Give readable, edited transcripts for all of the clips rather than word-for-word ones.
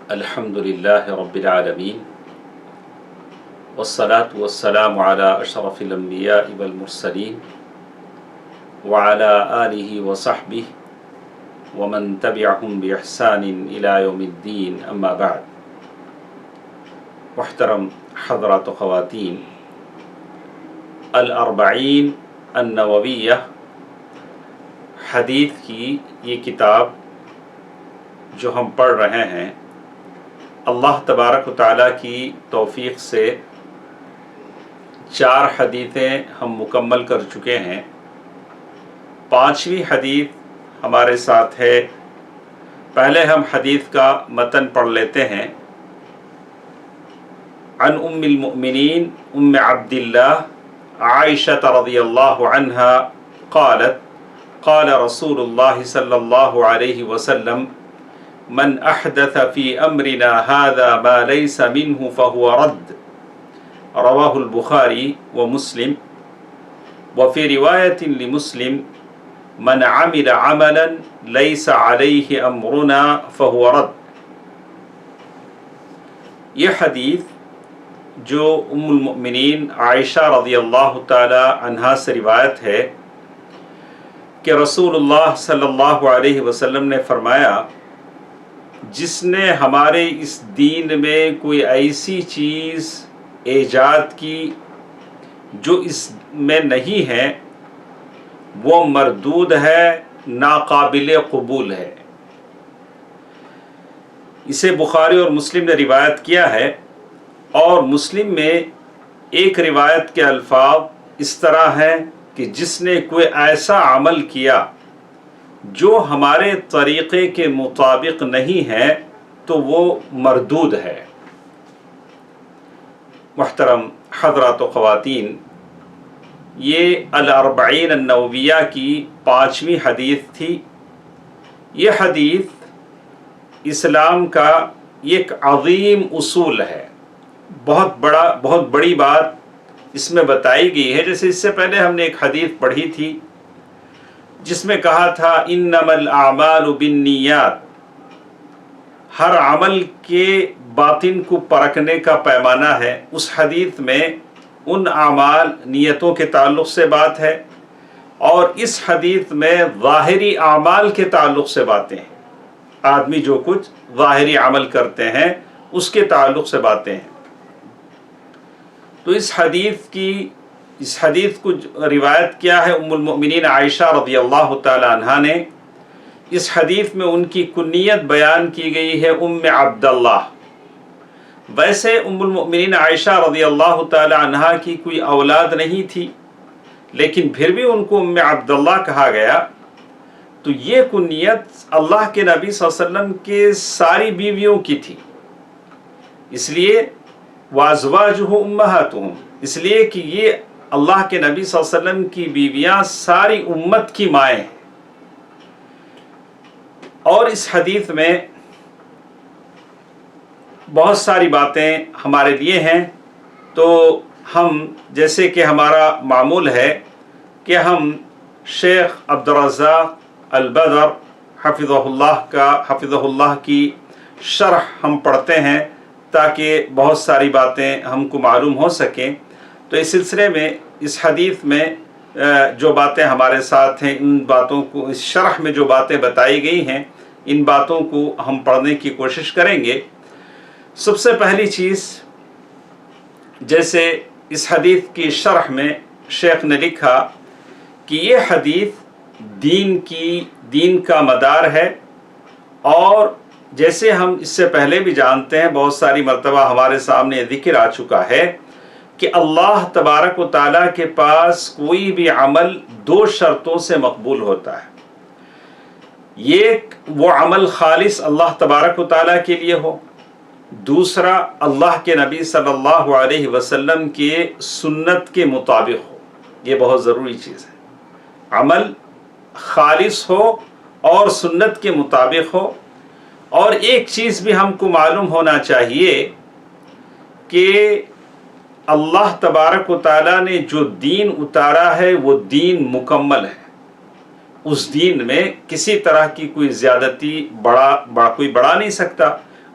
الحمدللہ رب العالمین والصلاة والسلام علی اشرف الانبیاء والمرسلین وعلی آلہ وصحبہ ومن تبعہم بإحسان الی یوم الدین، اما بعد۔ محترم حضرات و خواتین، الاربعین النوویہ حدیث کی یہ کتاب جو ہم پڑھ رہے ہیں، اللہ تبارک و تعالیٰ کی توفیق سے 4 حدیثیں ہم مکمل کر چکے ہیں۔ 5ویں حدیث ہمارے ساتھ ہے۔ پہلے ہم حدیث کا متن پڑھ لیتے ہیں۔ عن ام المؤمنین ام عبداللہ عائشہ رضی اللہ عنہا قالت قال رسول اللہ صلی اللہ علیہ وسلم من احدث فی امرنا هذا ما ليس منه فهو رد، رواہ البخاری ومسلم۔ وفي رواية لمسلم من عمل عملا ليس عليه امرنا فهو رد۔ یہ حدیث جو ام المؤمنین عائشہ رضی اللہ تعالی عنہا سے روایت ہے کہ رسول اللہ صلی اللہ علیہ وسلم نے فرمایا، جس نے ہمارے اس دین میں کوئی ایسی چیز ایجاد کی جو اس میں نہیں ہے، وہ مردود ہے، ناقابل قبول ہے۔ اسے بخاری اور مسلم نے روایت کیا ہے، اور مسلم میں ایک روایت کے الفاظ اس طرح ہیں کہ جس نے کوئی ایسا عمل کیا جو ہمارے طریقے کے مطابق نہیں ہے تو وہ مردود ہے۔ محترم حضرات و خواتین، یہ الاربعین النوویہ کی 5ویں حدیث تھی۔ یہ حدیث اسلام کا ایک عظیم اصول ہے، بہت بڑی بات اس میں بتائی گئی ہے۔ جیسے اس سے پہلے ہم نے ایک حدیث پڑھی تھی جس میں کہا تھا انما الاعمال بالنیات، ہر عمل کے باطن کو پرکھنے کا پیمانہ ہے۔ اس حدیث میں ان اعمال نیتوں کے تعلق سے بات ہے، اور اس حدیث میں ظاہری اعمال کے تعلق سے باتیں ہیں۔ آدمی جو کچھ ظاہری عمل کرتے ہیں اس کے تعلق سے باتیں ہیں۔ تو اس حدیث کو روایت کیا ہے ام المؤمنین عائشہ رضی اللہ تعالی عنہا نے۔ اس حدیث میں ان کی کنیت بیان کی گئی ہے ام عبداللہ۔ ویسے ام المؤمنین عائشہ رضی اللہ تعالی عنہا کی کوئی اولاد نہیں تھی، لیکن پھر بھی ان کو ام عبداللہ کہا گیا۔ تو یہ کنیت اللہ کے نبی صلی اللہ علیہ وسلم کے ساری بیویوں کی تھی، اس لیے وازواجہ امہاتہم، اس لیے کہ یہ اللہ کے نبی صلی اللہ علیہ وسلم کی بیویاں ساری امت کی مائیں ہیں۔ اور اس حدیث میں بہت ساری باتیں ہمارے لیے ہیں، تو ہم جیسے کہ ہمارا معمول ہے کہ ہم شیخ عبدالرزاق البدر حفظہ اللہ کی شرح ہم پڑھتے ہیں تاکہ بہت ساری باتیں ہم کو معلوم ہو سکیں۔ تو اس سلسلے میں اس حدیث میں جو باتیں ہمارے ساتھ ہیں، ان باتوں کو اس شرح میں جو باتیں بتائی گئی ہیں، ان باتوں کو ہم پڑھنے کی کوشش کریں گے۔ سب سے پہلی چیز، جیسے اس حدیث کی شرح میں شیخ نے لکھا کہ یہ حدیث دین کا مدار ہے، اور جیسے ہم اس سے پہلے بھی جانتے ہیں، بہت ساری مرتبہ ہمارے سامنے ذکر آ چکا ہے کہ اللہ تبارک و تعالیٰ کے پاس کوئی بھی عمل 2 شرطوں سے مقبول ہوتا ہے۔ ایک وہ عمل خالص اللہ تبارک و تعالیٰ کے لیے ہو، دوسرا اللہ کے نبی صلی اللہ علیہ وسلم کے سنت کے مطابق ہو۔ یہ بہت ضروری چیز ہے، عمل خالص ہو اور سنت کے مطابق ہو۔ اور ایک چیز بھی ہم کو معلوم ہونا چاہیے کہ اللہ تبارک و تعالیٰ نے جو دین اتارا ہے وہ دین مکمل ہے، اس دین میں کسی طرح کی کوئی زیادتی کوئی بڑھا نہیں سکتا۔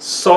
100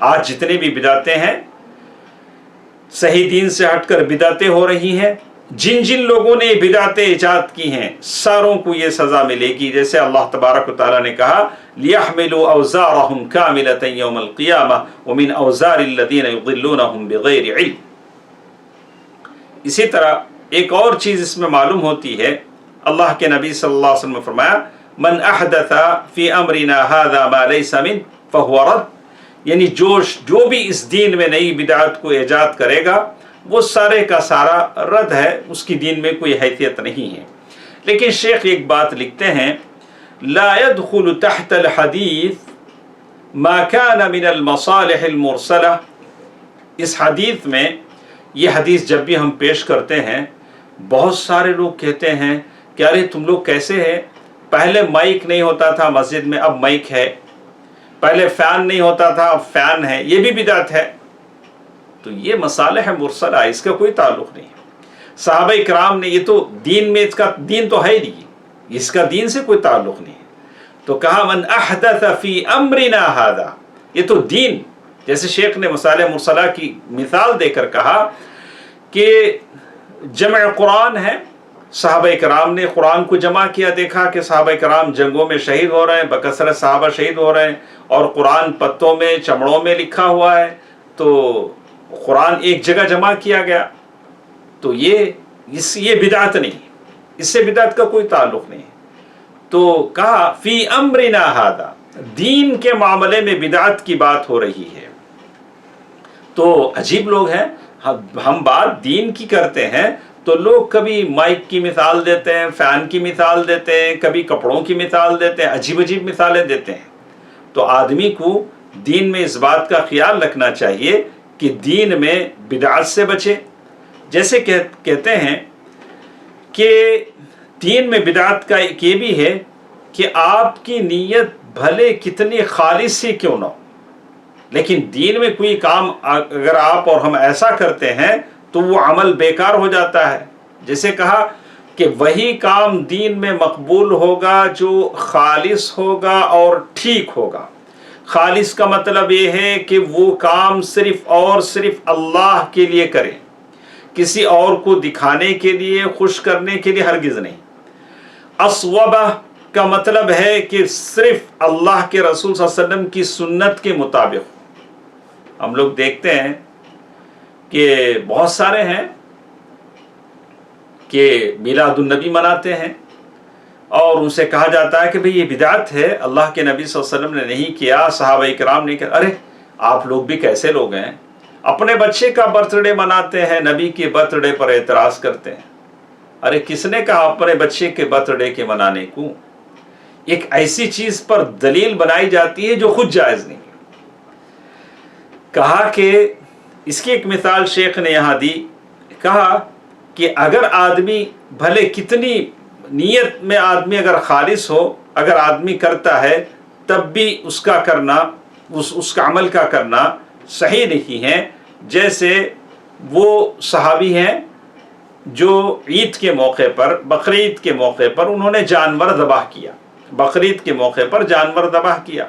آج جتنے بھی بدعتیں ہیں صحیح دین سے ہٹ کر بدعتیں ہو رہی ہیں، جن جن لوگوں نے یہ بدعتیں ایجاد کی ہیں ساروں کو یہ سزا ملے گی، جیسے اللہ تبارک و تعالیٰ نے کہا لِيَحْمِلُوا أَوْزَارَهُمْ كَامِلَةً يَوْمَ الْقِيَامَةِ وَمِنْ أَوْزَارِ الَّذِينَ يُضِلُّونَهُمْ بِغَيْرِ عِلْمٍ۔ اسی طرح ایک اور چیز اس میں معلوم ہوتی ہے، اللہ کے نبی صلی اللہ علیہ وسلم نے فرمایا من احدث فی امرنا هذا ما ليس منه فهو رد، یعنی جو بھی اس دین میں نئی بدعت کو ایجاد کرے گا وہ سارے کا سارا رد ہے، اس کی دین میں کوئی حیثیت نہیں ہے۔ لیکن شیخ ایک بات لکھتے ہیں لا يدخل تحت الحدیث ما كان من المصالح المرسلہ، اس حدیث میں یہ حدیث جب بھی ہم پیش کرتے ہیں بہت سارے لوگ کہتے ہیں کہ ارے تم لوگ کیسے ہیں، پہلے مائک نہیں ہوتا تھا مسجد میں اب مائک ہے، پہلے فین نہیں ہوتا تھا اب فین ہے، یہ بھی بدعت ہے۔ تو یہ مصالح مرسلہ، اس کا کوئی تعلق نہیں ہے۔ صحابہ کرام نے یہ تو دین میں، اس کا دین تو ہے ہی نہیں، اس کا دین سے کوئی تعلق نہیں ہے۔ تو کہا من احدث فی امرنا ھذا، یہ تو دین، جیسے شیخ نے مصالح مرسلہ کی مثال دے کر کہا کہ جمع قرآن ہے، صحابہ کرام نے قرآن کو جمع کیا، دیکھا کہ صحابہ کرام جنگوں میں شہید ہو رہے ہیں، بکثرت صحابہ شہید ہو رہے ہیں، اور قرآن پتوں میں چمڑوں میں لکھا ہوا ہے، تو قرآن ایک جگہ جمع کیا گیا، تو یہ بدعت نہیں، اس سے بدعت کا کوئی تعلق نہیں۔ تو کہا فی امرنا ھذا، دین کے معاملے میں بدعت کی بات ہو رہی ہے۔ تو عجیب لوگ ہیں، ہم بات دین کی کرتے ہیں تو لوگ کبھی مائک کی مثال دیتے ہیں، فین کی مثال دیتے ہیں، کبھی کپڑوں کی مثال دیتے ہیں، عجیب عجیب مثالیں دیتے ہیں۔ تو آدمی کو دین میں اس بات کا خیال رکھنا چاہیے کہ دین میں بدعت سے بچے۔ جیسے کہتے ہیں کہ دین میں بدعت کا ایک یہ بھی ہے کہ آپ کی نیت بھلے کتنی خالص ہی کیوں نہ ہو، لیکن دین میں کوئی کام اگر آپ اور ہم ایسا کرتے ہیں تو وہ عمل بیکار ہو جاتا ہے۔ جیسے کہا کہ وہی کام دین میں مقبول ہوگا جو خالص ہوگا اور ٹھیک ہوگا۔ خالص کا مطلب یہ ہے کہ وہ کام صرف اور صرف اللہ کے لیے کریں، کسی اور کو دکھانے کے لیے، خوش کرنے کے لیے ہرگز نہیں۔ اصوبہ کا مطلب ہے کہ صرف اللہ کے رسول صلی اللہ علیہ وسلم کی سنت کے مطابق۔ ہم لوگ دیکھتے ہیں کہ بہت سارے ہیں کہ میلاد النبی مناتے ہیں اور ان سے کہا جاتا ہے کہ بھئی یہ بدعت ہے، اللہ کے نبی صلی اللہ علیہ وسلم نے نہیں کیا، صحابہ کرام نے کہا۔ ارے آپ لوگ بھی کیسے لوگ ہیں، اپنے بچے کا برتھ ڈے مناتے ہیں، نبی کے برتھ ڈے پر اعتراض کرتے ہیں۔ ارے کس نے کہا اپنے بچے کے برتھ ڈے کے منانے کو؟ ایک ایسی چیز پر دلیل بنائی جاتی ہے جو خود جائز نہیں ہے۔ کہا کہ اس کی ایک مثال شیخ نے یہاں دی، کہا کہ اگر آدمی بھلے کتنی نیت میں آدمی اگر خالص ہو، اگر آدمی کرتا ہے تب بھی اس کا کرنا، اس کا عمل کا کرنا صحیح نہیں ہے۔ جیسے وہ صحابی ہیں جو عید کے موقع پر، بقرعید کے موقع پر انہوں نے جانور ذبح کیا، بقرعید کے موقع پر جانور ذبح کیا۔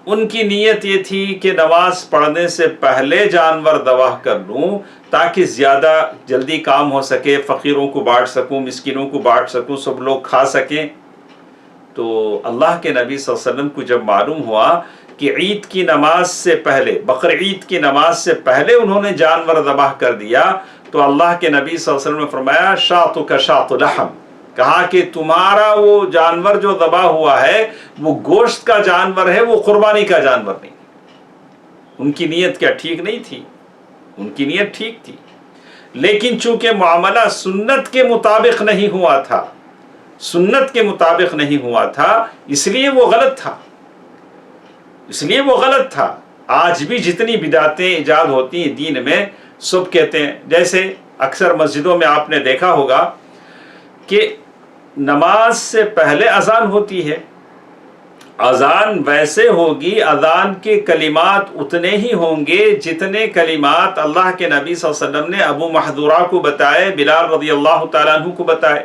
ان کی نیت یہ تھی کہ نماز پڑھنے سے پہلے جانور ذبح کر لوں تاکہ زیادہ جلدی کام ہو سکے، فقیروں کو بانٹ سکوں، مسکینوں کو بانٹ سکوں، سب لوگ کھا سکیں۔ تو اللہ کے نبی صلی اللہ علیہ وسلم کو جب معلوم ہوا کہ عید کی نماز سے پہلے، بقرعید کی نماز سے پہلے انہوں نے جانور ذبح کر دیا، تو اللہ کے نبی صلی اللہ علیہ وسلم نے فرمایا شاۃک شاۃ لحم، کہا کہ تمہارا وہ جانور جو ذبح ہوا ہے وہ گوشت کا جانور ہے، وہ قربانی کا جانور نہیں۔ ان کی نیت کیا ٹھیک نہیں تھی؟ ان کی نیت ٹھیک تھی، لیکن چونکہ معاملہ سنت کے مطابق نہیں ہوا تھا، سنت کے مطابق نہیں ہوا تھا، اس لیے وہ غلط تھا، اس لیے وہ غلط تھا۔ آج بھی جتنی بدعتیں ایجاد ہوتی ہیں دین میں، سب کہتے ہیں، جیسے اکثر مسجدوں میں آپ نے دیکھا ہوگا کہ نماز سے پہلے اذان ہوتی ہے، اذان ویسے ہوگی، اذان کے کلمات اتنے ہی ہوں گے جتنے کلمات اللہ کے نبی صلی اللہ علیہ وسلم نے ابو محذورہ کو بتائے، بلال رضی اللہ تعالیٰ عنہ کو بتائے۔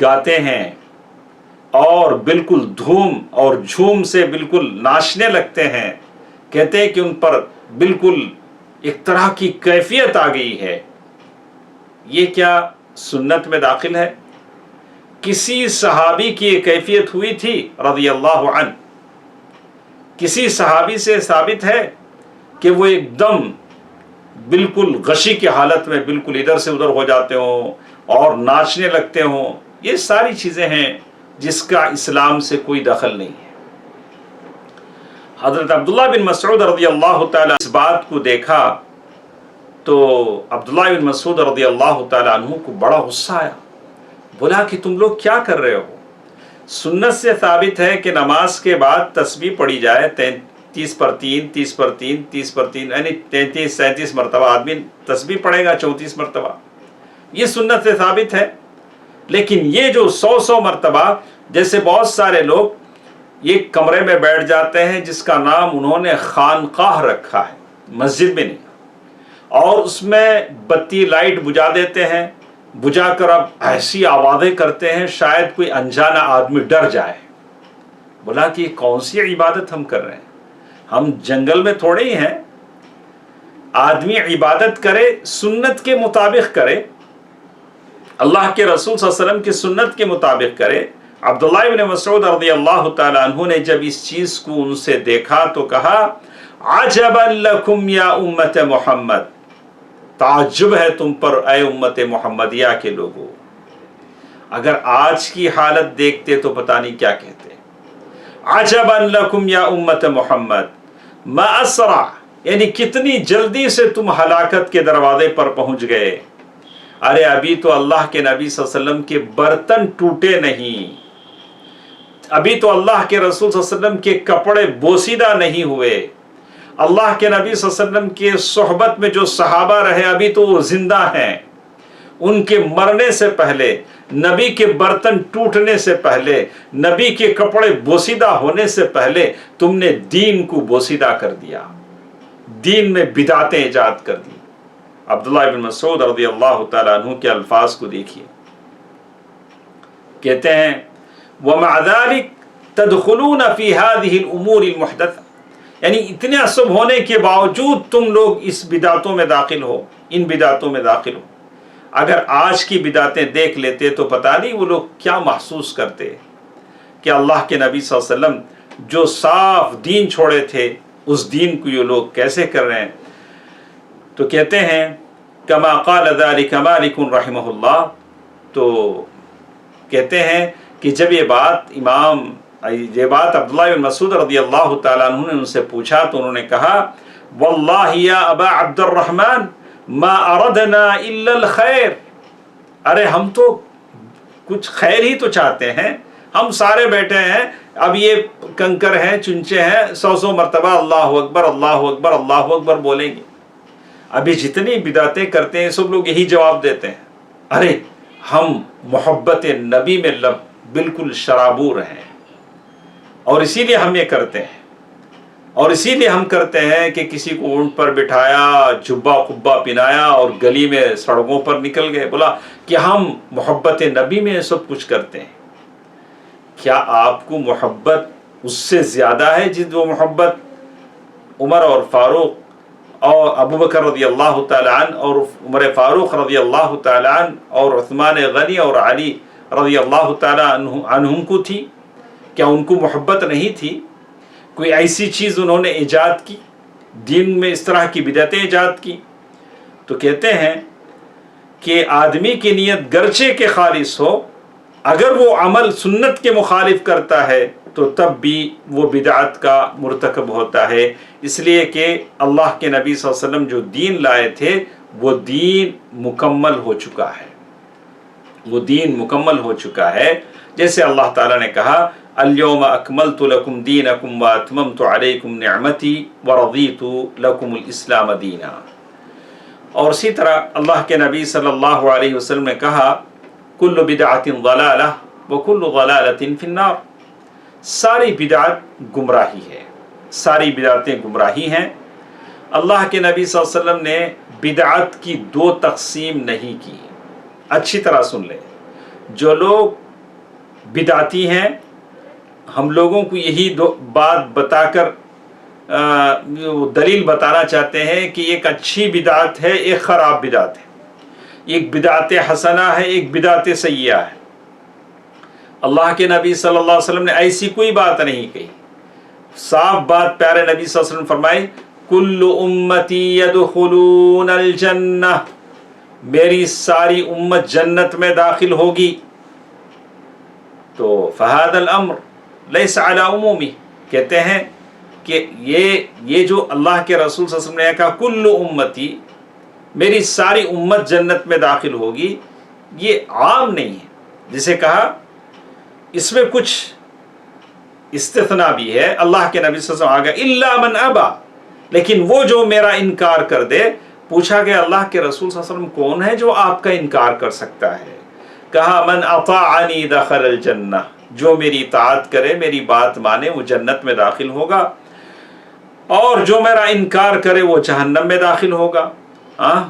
گاتے ہیں اور بالکل دھوم اور جھوم سے بالکل ناچنے لگتے ہیں، کہتے ہیں کہ ان پر بالکل ایک طرح کی کیفیت آ گئی ہے، یہ کیا سنت میں داخل ہے؟ کسی صحابی کی یہ کیفیت ہوئی تھی رضی اللہ عنہ؟ کسی صحابی سے ثابت ہے کہ وہ ایک دم بالکل غشی کی حالت میں بالکل ادھر سے ادھر ہو جاتے ہوں اور ناچنے لگتے ہوں؟ یہ ساری چیزیں ہیں جس کا اسلام سے کوئی دخل نہیں ہے۔ حضرت عبداللہ بن مسعود رضی اللہ تعالیٰ اس بات کو دیکھا تو عبداللہ بن مسعود رضی اللہ تعالیٰ عنہ کو بڑا غصہ آیا، بولا کہ تم لوگ کیا کر رہے ہو؟ سنت سے ثابت ہے کہ نماز کے بعد تسبیح پڑھی جائے 30 پر 3 30 پر 3 30 پر 3، یعنی 33 37 مرتبہ آدمی تسبیح پڑھے گا، 34 مرتبہ، یہ سنت سے ثابت ہے۔ لیکن یہ جو 100 مرتبہ، جیسے بہت سارے لوگ یہ کمرے میں بیٹھ جاتے ہیں جس کا نام انہوں نے خانقاہ رکھا ہے، مسجد میں نہیں، اور اس میں بتی لائٹ بجھا دیتے ہیں، بجھا کر اب ایسی آوازیں کرتے ہیں شاید کوئی انجانا آدمی ڈر جائے۔ بولا کہ یہ کون سی عبادت ہم کر رہے ہیں؟ ہم جنگل میں تھوڑے ہی ہیں، آدمی عبادت کرے سنت کے مطابق کرے، اللہ کے رسول صلی اللہ علیہ وسلم کی سنت کے مطابق کرے۔ عبداللہ بن مسعود رضی اللہ تعالیٰ عنہ نے جب اس چیز کو ان سے دیکھا تو کہا عجبا لکم یا امت محمد، تعجب ہے تم پر اے امت محمدیہ کے لوگوں۔ اگر آج کی حالت دیکھتے تو پتہ نہیں کیا کہتے۔ عجبا لکم یا امت محمد ما اسرع، یعنی کتنی جلدی سے تم ہلاکت کے دروازے پر پہنچ گئے۔ ارے ابھی تو اللہ کے نبی صلی اللہ علیہ وسلم کے برتن ٹوٹے نہیں، ابھی تو اللہ کے رسول صلی اللہ علیہ وسلم کے کپڑے بوسیدہ نہیں ہوئے، اللہ کے نبی صلی اللہ علیہ وسلم کے صحبت میں جو صحابہ رہے ابھی تو وہ زندہ ہیں۔ ان کے مرنے سے پہلے، نبی کے برتن ٹوٹنے سے پہلے، نبی کے کپڑے بوسیدہ ہونے سے پہلے تم نے دین کو بوسیدہ کر دیا، دین میں بدعتیں ایجاد کر دی۔ عبداللہ بن مسعود رضی اللہ تعالیٰ عنہ کے الفاظ کو دیکھیے، کہتے ہیں وَمَعَ ذَلِكَ تَدْخُلُونَ فِي هَذِهِ الْأُمُورِ الْمُحْدَثَةِ، یعنی اتنے عصب ہونے کے باوجود تم لوگ اس بدعتوں میں داخل ہو، ان بدعتوں میں داخل ہو۔ اگر آج کی بدعتیں دیکھ لیتے تو پتہ نہیں وہ لوگ کیا محسوس کرتے کہ اللہ کے نبی صلی اللہ علیہ وسلم جو صاف دین چھوڑے تھے اس دین کو یہ لوگ کیسے کر رہے ہیں۔ تو کہتے ہیں کما قال ذلك مالک رحمہ اللہ، تو کہتے ہیں کہ جب یہ بات عبداللہ بن مسعود رضی اللہ تعالیٰ عنہ نے ان سے پوچھا تو انہوں نے کہا واللہ یا ابا عبد الرحمن ما اردنا الا الخیر، ارے ہم تو کچھ خیر ہی تو چاہتے ہیں، ہم سارے بیٹھے ہیں، اب یہ کنکر ہیں، چنچے ہیں، 100 مرتبہ اللہ اکبر اللہ اکبر اللہ اکبر بولیں گے۔ ابھی جتنی بدعتیں کرتے ہیں سب لوگ یہی جواب دیتے ہیں، ارے ہم محبت نبی میں بالکل شرابور ہیں، اور اسی لیے ہم یہ کرتے ہیں، اور اسی لیے ہم کرتے ہیں کہ کسی کو اونٹ پر بٹھایا، جبہ قبہ پہنایا اور گلی میں سڑکوں پر نکل گئے، بولا کہ ہم محبت نبی میں سب کچھ کرتے ہیں۔ کیا آپ کو محبت اس سے زیادہ ہے جو محبت عمر اور فاروق اور ابو بکر رضی اللہ تعالیٰ عنہ اور عمر فاروق رضی اللہ تعالیٰ عنہ اور عثمان غنی اور علی رضی اللہ تعالیٰ عنہم کو تھی؟ کیا ان کو محبت نہیں تھی؟ کوئی ایسی چیز انہوں نے ایجاد کی، دین میں اس طرح کی بدعتیں ایجاد کی؟ تو کہتے ہیں کہ آدمی کی نیت گرچہ کے خالص ہو، اگر وہ عمل سنت کے مخالف کرتا ہے تو تب بھی وہ بدعت کا مرتکب ہوتا ہے، اس لیے کہ اللہ کے نبی صلی اللہ علیہ وسلم جو دین لائے تھے وہ دین مکمل ہو چکا ہے، وہ دین مکمل ہو چکا ہے۔ جیسے اللہ تعالیٰ نے کہا اليوم اکملت لکم دینکم واتممت علیکم نعمتی ورضیت لکم الاسلام دینا، اور اسی طرح اللہ کے نبی صلی اللہ علیہ وسلم نے کہا کل بدعت ضلالہ وکل ضلالۃ فی النار، ساری بدعت گمراہی ہے، ساری بدعتیں گمراہی ہیں۔ اللہ کے نبی صلی اللہ علیہ وسلم نے بدعت کی 2 تقسیم نہیں کی، اچھی طرح سن لیں، جو لوگ بدعتی ہیں ہم لوگوں کو یہی بات بتا کر دلیل بتانا چاہتے ہیں کہ ایک اچھی بدعت ہے، ایک خراب بدعت ہے، ایک بدعت حسنہ ہے، ایک بدعت سیئہ ہے۔ اللہ کے نبی صلی اللہ علیہ وسلم نے ایسی کوئی بات نہیں کہی، صاف بات پیارے نبی صلی اللہ علیہ وسلم فرمائی کل امتی یدخلون الجنہ، میری ساری امت جنت میں داخل ہوگی۔ تو فہذا الامر لیس علی عمومی، کہتے ہیں کہ یہ جو اللہ کے رسول صلی اللہ علیہ وسلم نے کہا کل امتی، میری ساری امت جنت میں داخل ہوگی، یہ عام نہیں ہے۔ جسے کہا اس میں کچھ استثناء بھی ہے، اللہ کے نبی صلی اللہ علیہ وسلم آگا الا من ابا، لیکن وہ جو میرا انکار کر دے۔ پوچھا گیا اللہ کے رسول صلی اللہ علیہ وسلم کون ہے جو آپ کا انکار کر سکتا ہے؟ کہا من اطاعنی دخل الجنہ، جو میری اطاعت کرے، میری بات مانے، وہ جنت میں داخل ہوگا، اور جو میرا انکار کرے وہ جہنم میں داخل ہوگا۔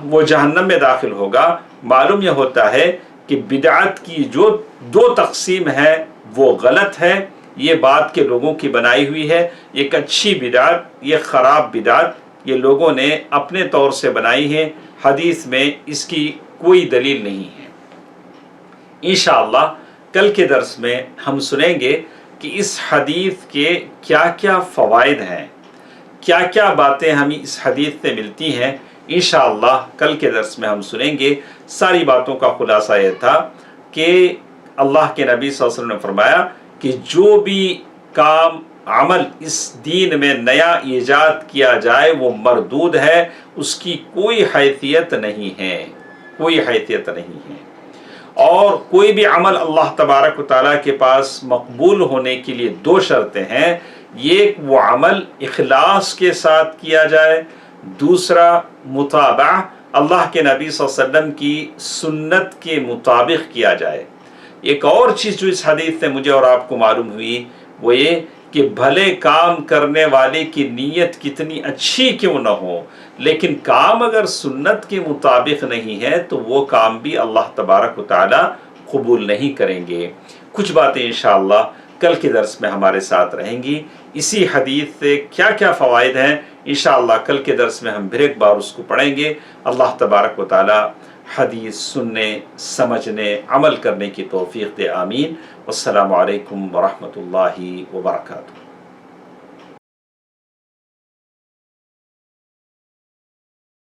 وہ جہنم میں داخل ہوگا۔ معلوم یہ ہوتا ہے کہ بدعت کی جو دو تقسیم ہے وہ غلط ہے، یہ بات کے لوگوں کی بنائی ہوئی ہے۔ ایک اچھی بدعت، یہ خراب بدعت، یہ لوگوں نے اپنے طور سے بنائی ہے، حدیث میں اس کی کوئی دلیل نہیں ہے۔ انشاءاللہ کل کے درس میں ہم سنیں گے کہ اس حدیث کے کیا کیا فوائد ہیں، کیا کیا باتیں ہمیں اس حدیث سے ملتی ہیں۔ انشاءاللہ کل کے درس میں ہم سنیں گے۔ ساری باتوں کا خلاصہ یہ تھا کہ اللہ کے نبی صلی اللہ علیہ وسلم نے فرمایا کہ جو بھی کام عمل اس دین میں نیا ایجاد کیا جائے وہ مردود ہے، اس کی کوئی حیثیت نہیں ہے، کوئی حیثیت نہیں ہے۔ اور کوئی بھی عمل اللہ تبارک و تعالیٰ کے پاس مقبول ہونے کے لیے دو شرطیں ہیں، ایک وہ عمل اخلاص کے ساتھ کیا جائے، دوسرا متابعہ اللہ کے نبی صلی اللہ علیہ وسلم کی سنت کے مطابق کیا جائے۔ ایک اور چیز جو اس حدیث سے مجھے اور آپ کو معلوم ہوئی وہ یہ کہ بھلے کام کرنے والے کی نیت کتنی اچھی کیوں نہ ہو، لیکن کام اگر سنت کے مطابق نہیں ہے تو وہ کام بھی اللہ تبارک و تعالی قبول نہیں کریں گے۔ کچھ باتیں انشاءاللہ کل کے درس میں ہمارے ساتھ رہیں گی۔ اسی حدیث سے کیا کیا فوائد ہیں انشاءاللہ کل کے درس میں ہم پھر ایک بار اس کو پڑھیں گے۔ اللہ تبارک و تعالی حدیث سننے، سمجھنے، عمل کرنے کی توفیق دے، آمین۔ والسلام علیکم ورحمۃ اللہ وبرکاتہ۔